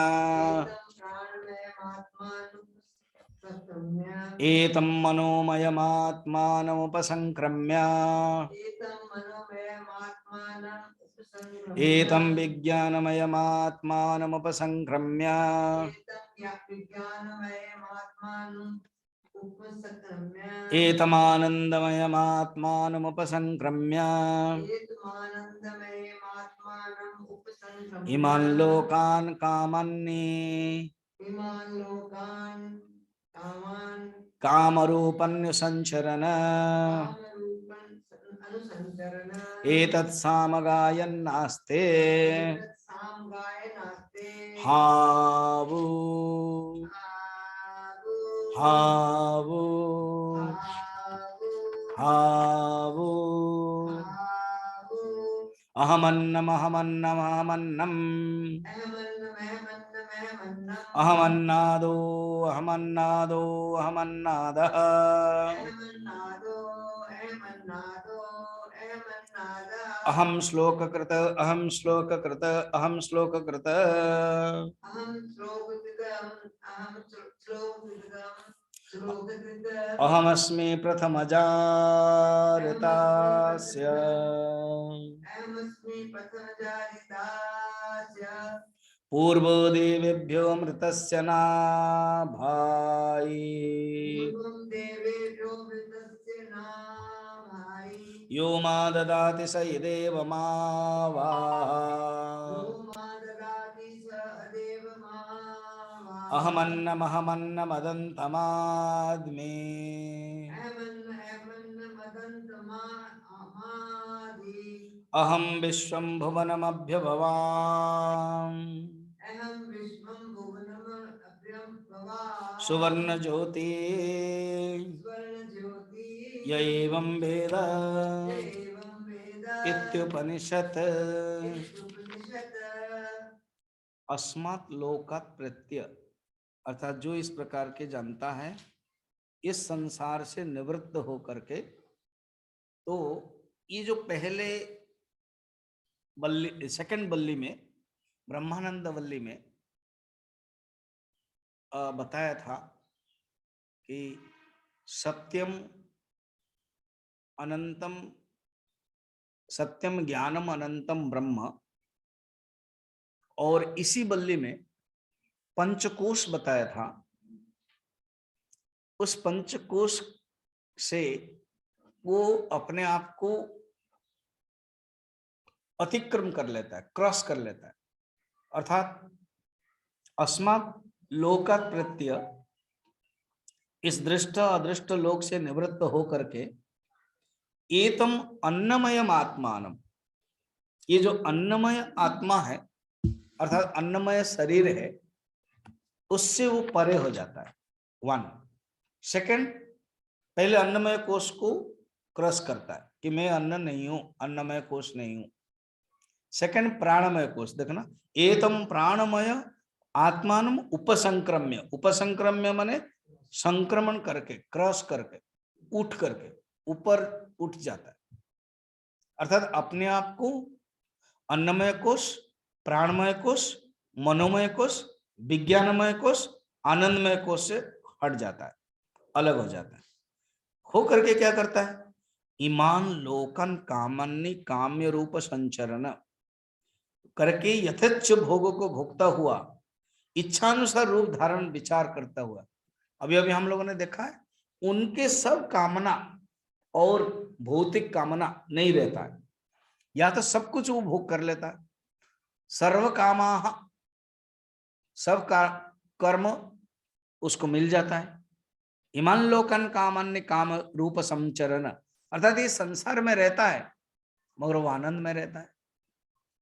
एतं मनोमयमात्मानमुपसंक्रम्य एतं विज्ञानमयमात्मानमुपसंक्रम्य विज्ञानमयमात्मानं उपसंक्रम्य एतमानन्दमयमात्मानमुपसंक्रम्य एतमानन्दमयमात्मानं उपसंक्रम्य इमान् लोकान् कामन्ये इमान् लोकान् कामान् कामरूपन्युसञ्चरन् कामरूपं अनुसञ्चरन् एतत् सामगायन्नास्ते एतत् सामगायनास्ते हावु हावु हावु हावु हावु अहमन्नमहमन्नमहमन्नम् अहमन्नमहमन्नमहमन्नम् अहमन्नादो अहमन्नादो अहमन्नादः अहमन्नादो अहमन्नादो अहमन्नादः अहं श्लोककृत अहं श्लोककृत अहं श्लोककृत अहं श्लोककृतम् अहं श्लोककृतम् श्लोककृतम् अहमस्मि प्रथमजारतास्य अहमस्मि प्रथमजारितास्य पूर्वो देवेभ्यो मृतस्य नाभाई पूर्वं देवेभ्यो मृतस्य नामायि यो मा ददाति स यदेव मा वा यो मा ददाति स अदेव मावा अहमन्नमहमन्नमदन्तमाद्मे अहमन्नमदन्तमादि अहं विश्वं भुवनमभ्यभवाम् अहं विश्वं भुवनमभ्यं भवा सुवर्णज्योति स्वर्णज्योति य एवं वेद एवं वेद इत्युपनिषत् इत्युपनिषत् अस्मात् लोकात् प्रत्यय अर्थात जो इस प्रकार के जानता है इस संसार से निवृत्त होकर के, तो ये जो पहले बल्ली सेकंड बल्ली में ब्रह्मानंद वल्ली में बताया था कि सत्यम अनंतम सत्यम ज्ञानम अनंतम ब्रह्म, और इसी बल्ली में पंचकोश बताया था। उस पंचकोश से वो अपने आप को अतिक्रम कर लेता है, क्रॉस कर लेता है। अर्थात अस्मात् लोकात् प्रत्यय, इस दृष्ट अदृष्ट लोक से निवृत्त होकर के एतम अन्नमयम आत्मानम, ये जो अन्नमय आत्मा है अर्थात अन्नमय शरीर है, उससे वो परे हो जाता है। वन सेकंड, पहले अन्नमय कोश को क्रॉस करता है कि मैं अन्न नहीं हूं, अन्नमय कोश नहीं हूं। सेकंड प्राणमय कोश, देखना एतम प्राणमय आत्मानम उपसंक्रम्य, उपसंक्रम्य माने संक्रमण करके, क्रॉस करके, उठ करके ऊपर उठ जाता है। अर्थात अपने आप को अन्नमय कोश, प्राणमय कोश, मनोमय कोश, विज्ञानमय कोश, आनंदमय कोश से हट जाता है, अलग हो जाता है। हो करके क्या करता है? ईमान लोकन कामन्नी काम्य रूप संचरण करके यथेच्छ भोगों को भोगता हुआ, इच्छानुसार रूप धारण विचार करता हुआ, अभी अभी हम लोगों ने देखा है उनके सब कामना और भौतिक कामना नहीं रहता है, या तो सब कुछ वो भोग कर लेता है। सर्व कामाः, सब का कर्म उसको मिल जाता है। इमान लोकन कामन्य काम रूप संचरण, अर्थात ये संसार में रहता है मगर वो आनंद में रहता है।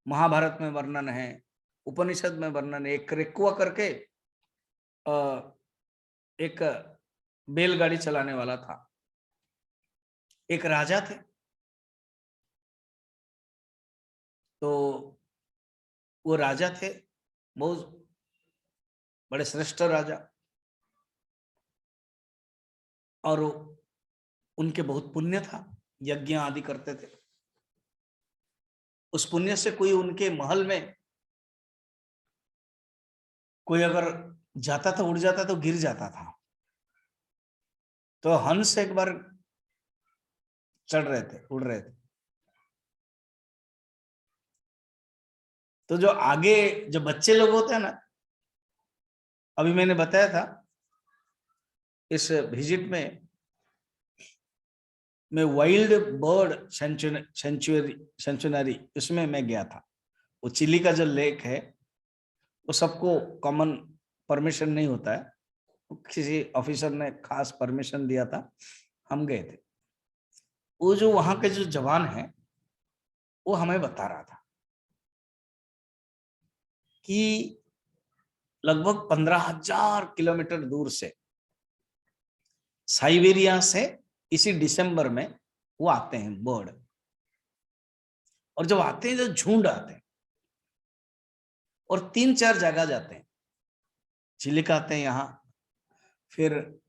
महाभारत में वर्णन है, उपनिषद में वर्णन है। एक रेकुआ करके एक बैलगाड़ी चलाने वाला था, एक राजा थे। तो वो राजा थे, बहुत बड़े श्रेष्ठ राजा, और उनके बहुत पुण्य था, यज्ञ आदि करते थे। उस पुण्य से कोई उनके महल में कोई अगर जाता था, उड़ जाता तो गिर जाता था। तो हंस एक बार चढ़ रहे थे, उड़ रहे थे, तो जो आगे जो बच्चे लोग होते हैं ना, अभी मैंने बताया था इस विजिट में मैं वाइल्ड बर्ड सेंचुरी उसमें मैं गया था। वो चिली का जो लेक है वो सबको कॉमन परमिशन नहीं होता है, किसी ऑफिसर ने खास परमिशन दिया था, हम गए थे। वो जो वहां के जो जवान है वो हमें बता रहा था कि लगभग 15,000 किलोमीटर दूर से साइबेरिया से इसी दिसंबर में वो आते हैं बर्ड, और जब आते हैं तो झुंड आते हैं और 3-4 जगह जाते हैं। चिलिका आते हैं यहाँ, फिर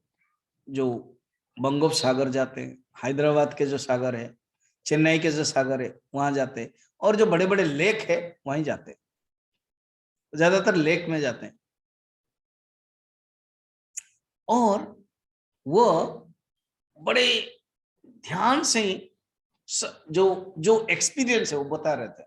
जो बंगोपसागर जाते हैं, हैदराबाद के जो सागर है, चेन्नई के जो सागर है वहां जाते हैं, और जो बड़े बड़े लेक है वहीं जाते हैं, ज्यादातर लेक में जाते हैं। और वो बड़े ध्यान से जो जो एक्सपीरियंस है वो बता रहे थे,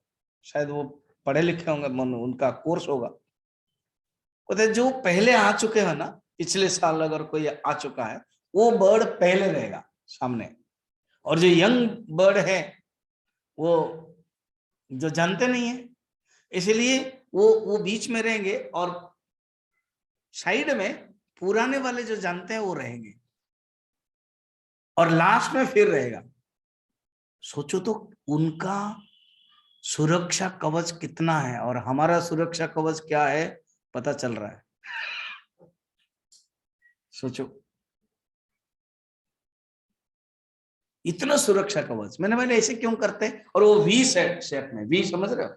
शायद वो पढ़े लिखे होंगे, उनका कोर्स होगा। कहते जो पहले आ चुके हैं ना, पिछले साल अगर कोई आ चुका है वो बर्ड पहले रहेगा सामने, और जो यंग बर्ड है वो जो जानते नहीं है, इसलिए वो बीच में रहेंगे, और साइड में पुराने वाले जो जानते हैं वो रहेंगे, और लास्ट में फिर रहेगा। सोचो तो उनका सुरक्षा कवच कितना है और हमारा सुरक्षा कवच क्या है, पता चल रहा है। सोचो इतना सुरक्षा कवच। मैंने ऐसे क्यों करते हैं, और वो वी शेप में, वी समझ रहे हो,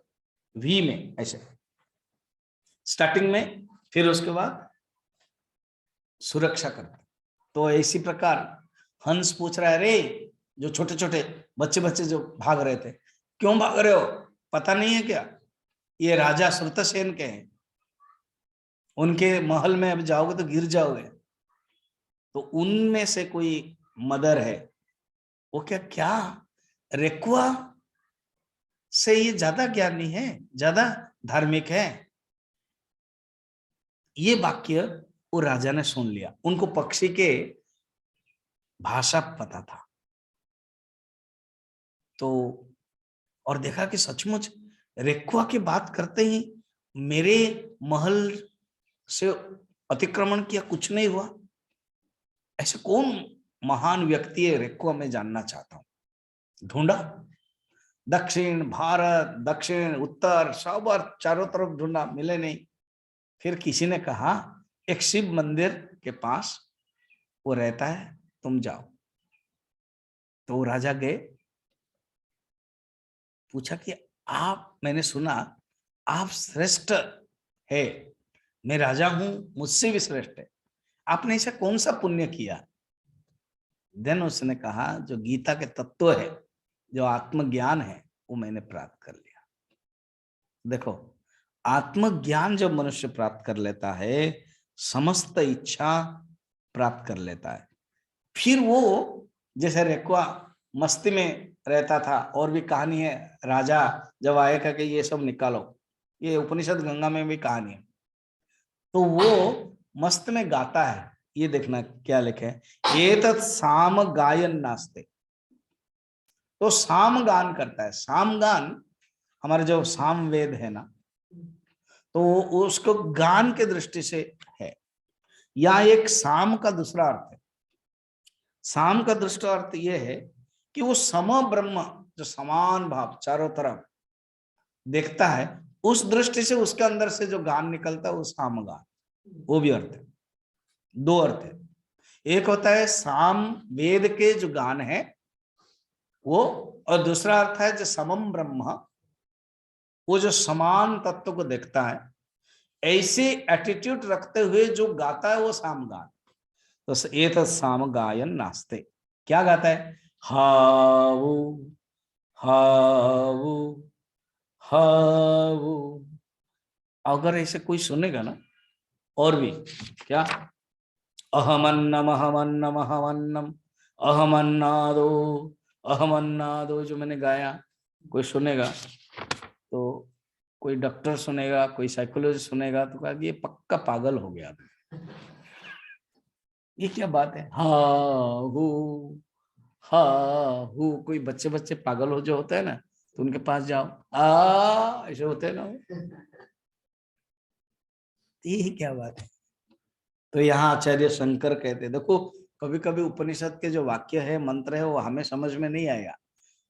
वी में ऐसे स्टार्टिंग में, फिर उसके बाद सुरक्षा करते। तो इसी प्रकार हंस पूछ रहा है, रे जो छोटे छोटे बच्चे जो भाग रहे थे, क्यों भाग रहे हो, पता नहीं है क्या, ये राजा श्रुतसेन के हैं, उनके महल में अब जाओगे तो गिर जाओगे। तो उनमें से कोई मदर है, वो क्या रेकुआ से ये ज्यादा ज्ञानी है, ज्यादा धार्मिक है। ये वाक्य वो राजा ने सुन लिया, उनको पक्षी के भाषा पता था। तो और देखा कि सचमुच रेकुआ की बात करते ही मेरे महल से अतिक्रमण किया, कुछ नहीं हुआ। ऐसे कौन महान व्यक्ति है रेकुआ, में जानना चाहता हूं। ढूंढा, दक्षिण भारत, दक्षिण उत्तर सब बार चारों तरफ ढूंढा, मिले नहीं। फिर किसी ने कहा एक शिव मंदिर के पास वो रहता है, तुम जाओ। तो वो राजा गए, पूछा कि आप, मैंने सुना आप श्रेष्ठ है, मैं राजा हूं, मुझसे भी श्रेष्ठ है, आपने ऐसा कौन सा पुण्य किया। देन उसने कहा जो गीता के तत्व है, जो आत्मज्ञान है, वो मैंने प्राप्त कर लिया। देखो आत्मज्ञान जब मनुष्य प्राप्त कर लेता है, समस्त इच्छा प्राप्त कर लेता है। फिर वो जैसे रेकुआ मस्ती में रहता था, और भी कहानी है, राजा जब आएगा कि ये सब निकालो, ये उपनिषद गंगा में भी कहानी है। तो वो मस्त में गाता है, ये देखना क्या लिखे है, एतत् साम गायन नास्ते। तो साम गान करता है, साम गान हमारे जो साम वेद है ना, तो उसको गान के दृष्टि से है, या एक साम का दूसरा अर्थ है। साम का दूसरा अर्थ यह है कि वो सम ब्रह्म, जो समान भाव चारों तरफ देखता है, उस दृष्टि से उसके अंदर से जो गान निकलता है वो साम गान, वो भी अर्थ है। दो अर्थ है, एक होता है साम वेद के जो गान है वो, और दूसरा अर्थ है जो समम ब्रह्म, वो जो समान तत्व को देखता है, ऐसे एटीट्यूड रखते हुए जो गाता है वो साम गान। तो ये तो साम गायन नास्ते, क्या गाता है, हाऊ हाऊ हाऊ। अगर ऐसे कोई सुनेगा ना, और भी क्या, अहमन्नम अहमन्नम अहमन्नम अहमन्नादो अहमन्नादो, जो मैंने गाया, कोई सुनेगा तो, कोई डॉक्टर सुनेगा, कोई साइकोलॉजिस्ट सुनेगा तो कहा कि ये पक्का पागल हो गया। ये क्या बात है? हा हू, हा हू। कोई बच्चे बच्चे पागल हो जो होता है ना, तो उनके पास जाओ, आ ऐसे होते हैं ना वो। ये क्या बात है? तो यहाँ आचार्य शंकर कहते, देखो कभी कभी उपनिषद के जो वाक्य है, मंत्र है, वो हमें समझ में नहीं आएगा।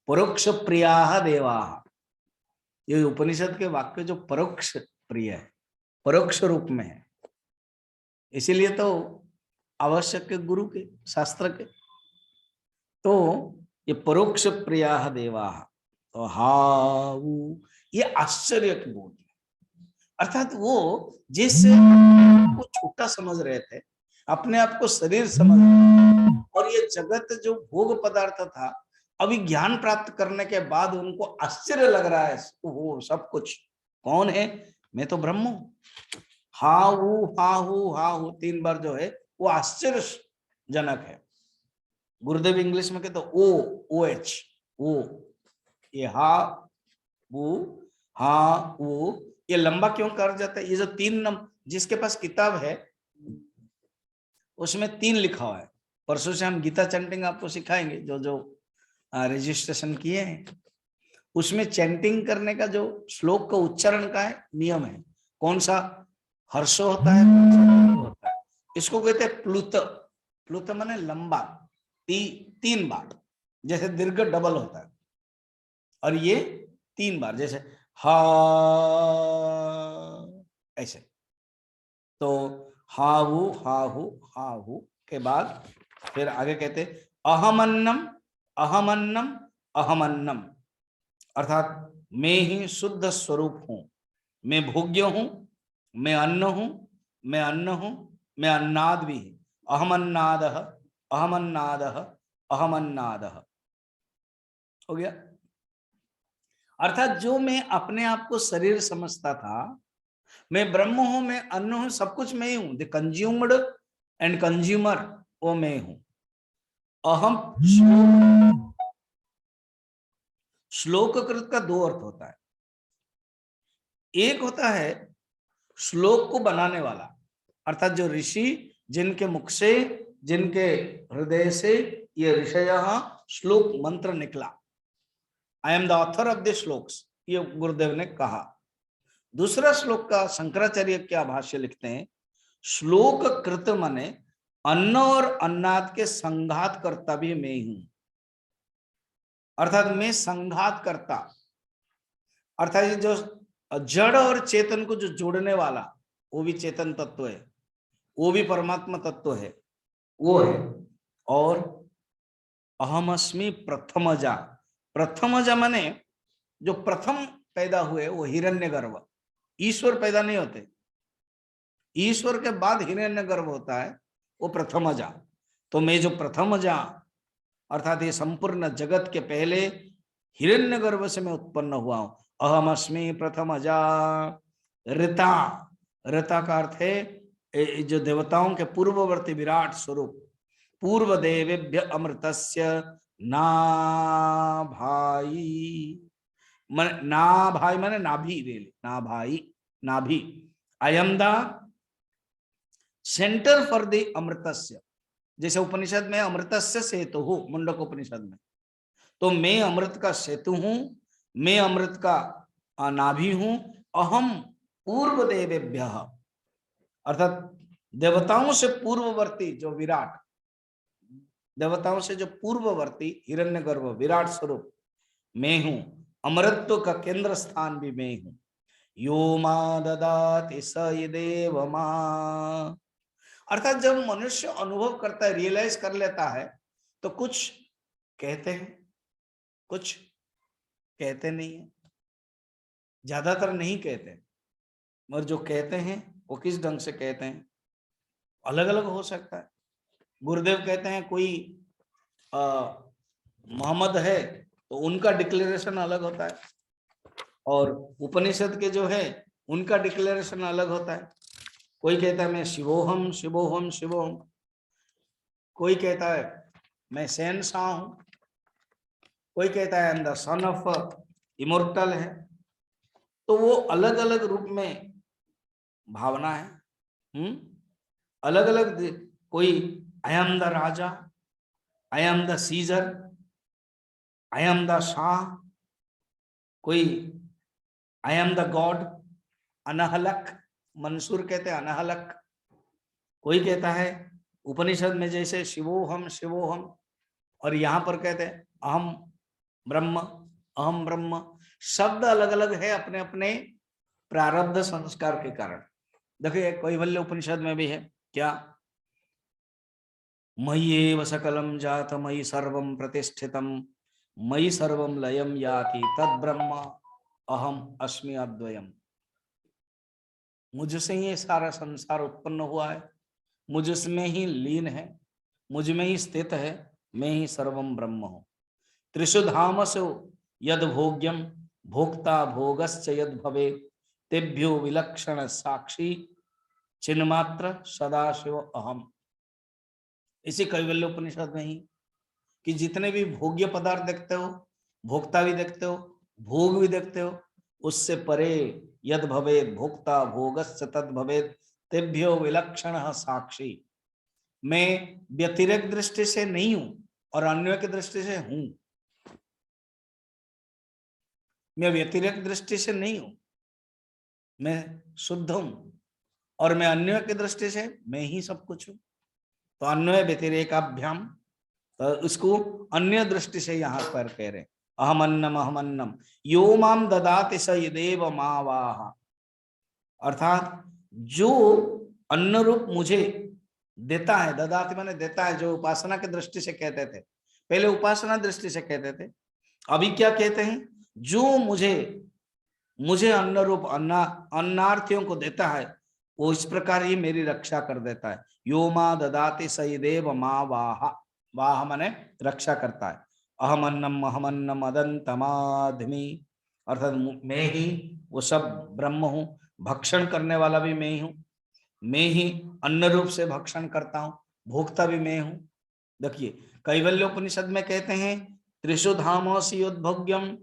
परोक्ष प्रिया देवा, ये उपनिषद के वाक्य जो परोक्ष प्रिय है, परोक्ष रूप में है, इसीलिए तो आवश्यक है गुरु के, शास्त्र के। तो ये परोक्ष प्रिया देवा, तो हाउ, ये आश्चर्य की बोल है। अर्थात वो जिस को छोटा समझ रहे थे, अपने आप को शरीर समझ रहे थे, और ये जगत जो भोग पदार्थ था, अभी ज्ञान प्राप्त करने के बाद उनको आश्चर्य लग रहा है, वो सब कुछ कौन है? मैं तो ब्रह्म हूं। हा हूं 3 बार जो है वो आश्चर्यजनक है। गुरुदेव इंग्लिश में कहते ओ एच, ओ, ये वो, ये लंबा क्यों कर जाता है? ये जो 3 नंबर, जिसके पास किताब है उसमें 3 लिखा हुआ है। परसों से हम गीता चैंटिंग आपको सिखाएंगे, जो जो रजिस्ट्रेशन किए हैं, उसमें चैंटिंग करने का जो श्लोक का उच्चारण का है नियम है, कौन सा हर्ष होता है, कौन सा दीर्घ होता है। इसको कहते हैं प्लुत। प्लुत माने लंबा, 3 बार, जैसे दीर्घ डबल होता है, और ये 3 बार, जैसे हा, ऐसे। तो हाहू के बाद फिर आगे कहते अहमन्नम अहमन्नम अहमन्नम, अर्थात मैं ही शुद्ध स्वरूप हूं, मैं भोग्य हूं, मैं अन्न हूं, मैं अन्न हूं, मैं अन्नाद भी। अहमन्नाद अहमन्नाद अहमन्नाद हो गया। अर्थात जो मैं अपने आप को शरीर समझता था, मैं ब्रह्म हूं, मैं अन्न हूं, सब कुछ मैं ही हूं, द कंज्यूम्ड एंड कंज्यूमर, वो मैं हूं। अहम श्लोक कृत का 2 अर्थ होता है। एक होता है श्लोक को बनाने वाला, अर्थात जो ऋषि, जिनके मुख से, जिनके हृदय से ये ऋषय श्लोक मंत्र निकला, आई am the author of the shlokas, ये गुरुदेव ने कहा। दूसरा श्लोक का शंकराचार्य क्या भाष्य लिखते हैं, श्लोक कृत माने अन्न और अन्नाद के संघात करता भी मैं हूं, अर्थात मैं संघात करता, अर्थात ये जो जड़ और चेतन को जो जोड़ने वाला, वो भी चेतन तत्व है, वो भी परमात्मा तत्व है, वो है। और अहमअस्मि प्रथमजा, प्रथमजा माने जो प्रथम पैदा हुए वो हिरण्यगर्भ, ईश्वर पैदा नहीं होते, ईश्वर के बाद हिरण्यगर्भ होता है, वो प्रथमजा। तो मैं जो प्रथमजा, अर्थात ये संपूर्ण जगत के पहले हिरण्यगर्भ से मैं उत्पन्न हुआ हूं। अहमअस्मि प्रथमजा ऋता, ऋता का अर्थ है जो देवताओं के पूर्ववर्ती विराट स्वरूप, पूर्व देवेभ्य अमृतस्य ना भाई, ना भाई माने नाभि, रेली ना भाई, नाभि। I am the centre for the अमृतस्य, जैसे उपनिषद में अमृतस्य सेतु हो, मुंडक उपनिषद में, तो मैं अमृत का सेतु हूं, मैं अमृत का नाभि हूं। अहम पूर्व देवेभ्य, अर्थात देवताओं से पूर्ववर्ती जो विराट, देवताओं से जो पूर्ववर्ती हिरण्यगर्भ विराट स्वरूप मैं हूं। अमृत्व का केंद्र स्थान भी मैं हूं। यो मा ददाति स देव मा, अर्थात जब मनुष्य अनुभव करता है, रियलाइज कर लेता है, तो कुछ कहते हैं, कुछ कहते नहीं है, ज्यादातर नहीं कहते, मगर जो कहते हैं वो किस ढंग से कहते हैं अलग अलग हो सकता है। गुरुदेव कहते हैं कोई मोहम्मद है, तो उनका डिक्लेरेशन अलग होता है, और उपनिषद के जो है उनका डिक्लेरेशन अलग होता है। कोई कहता है मैं शिवोहम शिवोहम शिवोहम, कोई कहता है मैं शहंशाह हूं, कोई कहता है द सन ऑफ इमोर्टल है। तो वो अलग अलग रूप में भावना है। अलग अलग, कोई I am the raja, I am the Caesar, I am the shah, कोई आई एम द गॉड, अनहलक, मंसूर कहते हैं अनहलक, कोई कहता है उपनिषद में जैसे शिवोहम शिवोहम, और यहाँ पर कहते हैं अहम ब्रह्म, अहम ब्रह्म। शब्द अलग अलग है अपने अपने प्रारब्ध संस्कार के कारण। देखिए कैवल्य उपनिषद में भी है क्या, मय्येव सकलम जात मयि सर्वम प्रतिष्ठितम मयि सर्वम लयम याति तद ब्रह्म अहम अस्मि अद्वयम। मुझसे ही सारा संसार उत्पन्न हुआ है, मुझमें ही लीन है, मुझ में ही स्थित है, मैं ही सर्वम ब्रह्म हूं। त्रिषु धामसु यद भोग्यम भोक्ता भोगश्च यद भवे तेभ्यो विलक्षण साक्षी चिन्मात्र सदाशिव अहम। इसी कैवल्य उपनिषद में ही कि जितने भी भोग्य पदार्थ देखते हो, भोक्ता भी देखते हो, भोग भी देखते हो, उससे परे यद भवेद भोक्ता भोगश्च तद भवेद तेभ्यो विलक्षण साक्षी। मैं व्यतिरेक दृष्टि से नहीं हूं और अन्य की दृष्टि से हूं। मैं व्यतिरेक दृष्टि से नहीं हूं, मैं शुद्ध हूं, और मैं अन्य की दृष्टि से मैं ही सब कुछ हूं। तो अन्य व्यतिरेकाभ्याम, तो उसको अन्य दृष्टि से यहाँ पर कह रहे अहमन्नम यो माम ददाति स यदेव मावाह। अर्थात जो अन्न रूप मुझे देता है, ददाति माने देता है, जो उपासना की दृष्टि से कहते थे, पहले उपासना दृष्टि से कहते थे, अभी क्या कहते हैं, जो मुझे अन्न रूप अन्नार्थियों को देता है, वो इस प्रकार ही मेरी रक्षा कर देता है। यो मा ददाति स यदेव मावाह, वाह माने रक्षा करता है। अहमन्नम अदंतमाधमी, अर्थात मैं ही वो सब ब्रह्म हूं, भक्षण करने वाला भी मैं ही हूं, मैं ही अन्न रूप से भक्षण करता हूं, भोक्ता भी मैं हूं। देखिए कैवल्योपनिषद में कहते हैं त्रिषु धामोसि युद्भोग्यम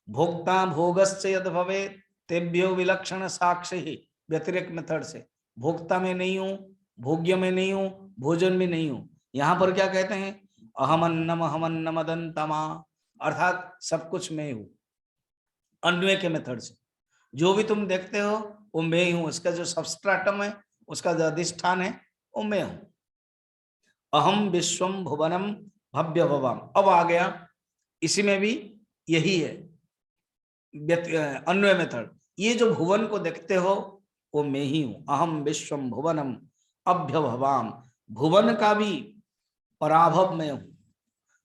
भोक्ता भोगश्च यद भवे तेभ्यो विलक्षण साक्षी। व्यतिरेक मेथड से भोक्ता में नहीं हूं, भोग्य में नहीं हूं, भोजन में नहीं हूं। यहाँ पर क्या कहते हैं, अहमन्नम अदंतमा, अर्थात सब कुछ मैं हूं। अन्वय के मेथड से जो भी तुम देखते हो वो मैं ही हूं, इसका जो सबस्ट्राटम है, उसका जो अधिष्ठान है वो मैं हूं। अहम विश्वम भुवनम भव्य भवाम, अब आ गया इसी में भी यही है अन्वय मेथड। ये जो भुवन को देखते हो वो मैं ही हूं। अहम विश्वम भुवनम अभ्य भवाम, भुवन का भी पराभव में हूं,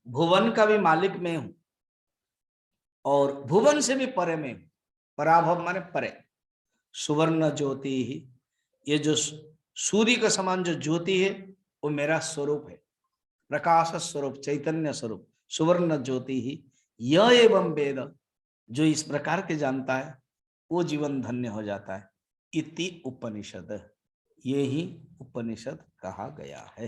भुवन का भी मालिक में हूं, और भुवन से भी परे में हूं। पराभव माने परे। सुवर्ण ज्योति ही, ये जो सूर्य के समान जो ज्योति है वो मेरा स्वरूप है, प्रकाश स्वरूप, चैतन्य स्वरूप, सुवर्ण ज्योति ही। यह एवं वेद, जो इस प्रकार के जानता है वो जीवन धन्य हो जाता है। इति उपनिषद, ये ही उपनिषद कहा गया है।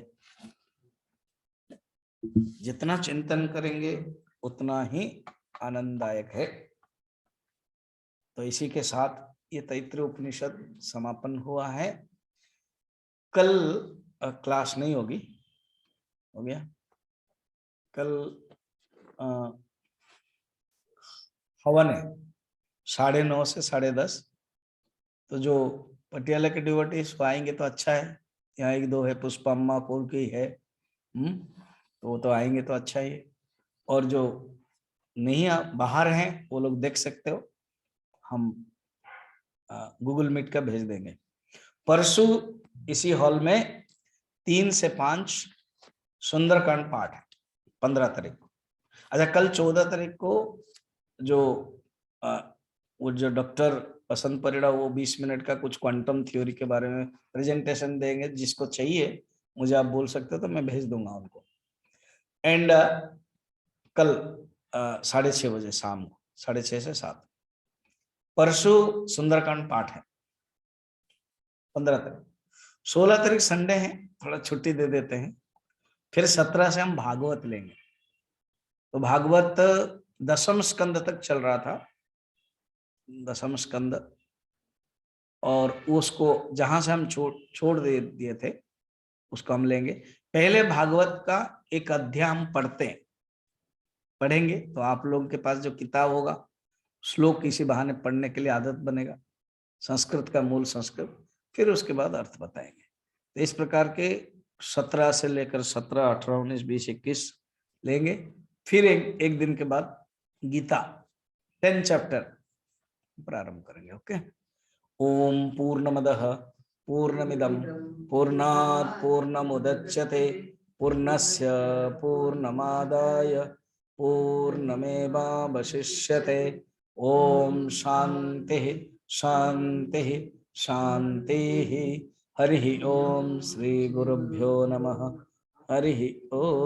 जितना चिंतन करेंगे उतना ही आनंददायक है। तो इसी के साथ ये तैत्तिरीय उपनिषद समापन हुआ है। कल क्लास नहीं होगी, हो गया कल हवन है 9:30 से 10:30। तो जो पटियाला के डिवोटीज आएंगे तो अच्छा है, यहाँ 1-2 है, पुष्पम्मा कोर की है, तो वो तो आएंगे तो अच्छा ही है। और जो नहीं बाहर हैं वो लोग देख सकते हो, हम गूगल मीट का भेज देंगे। परसों इसी हॉल में 3 से 5 सुंदरकांड पाठ है, 15 तारीख को। अच्छा, कल 14 तारीख को वो जो डॉक्टर बसंत परिड़ा वो 20 मिनट का कुछ क्वांटम थ्योरी के बारे में प्रेजेंटेशन देंगे। जिसको चाहिए मुझे आप बोल सकते हो तो मैं भेज दूंगा उनको। एंड कल 6:30 बजे शाम को, 6:30 से 7। परसों सुंदरकांड पाठ है 15 तारीख। 16 तारीख संडे है, थोड़ा छुट्टी दे देते हैं। फिर 17 से हम भागवत लेंगे। तो भागवत 10वें स्कंद तक चल रहा था, 10वें स्कंद, और उसको जहां से हम छोड़ दिए थे उसको हम लेंगे। पहले भागवत का एक अध्याय हम पढ़ेंगे, तो आप लोगों के पास जो किताब होगा, श्लोक इसी बहाने पढ़ने के लिए आदत बनेगा, संस्कृत का मूल संस्कृत, फिर उसके बाद अर्थ बताएंगे। तो इस प्रकार के 17 से लेकर 17, 18, 19, 20, 21 लेंगे। फिर एक दिन के बाद गीता 10 चैप्टर प्रारंभ करेंगे। ओके। ओम पूर्णमदः पूर्णमिदं पूर्णात् पूर्णमुदच्यते पूर्णस्य पूर्णमादाय पूर्णमेवावशिष्यते। ओम शांति शांति शांति। हरि ओम। श्री गुरुभ्यो नमः। हरि ओम।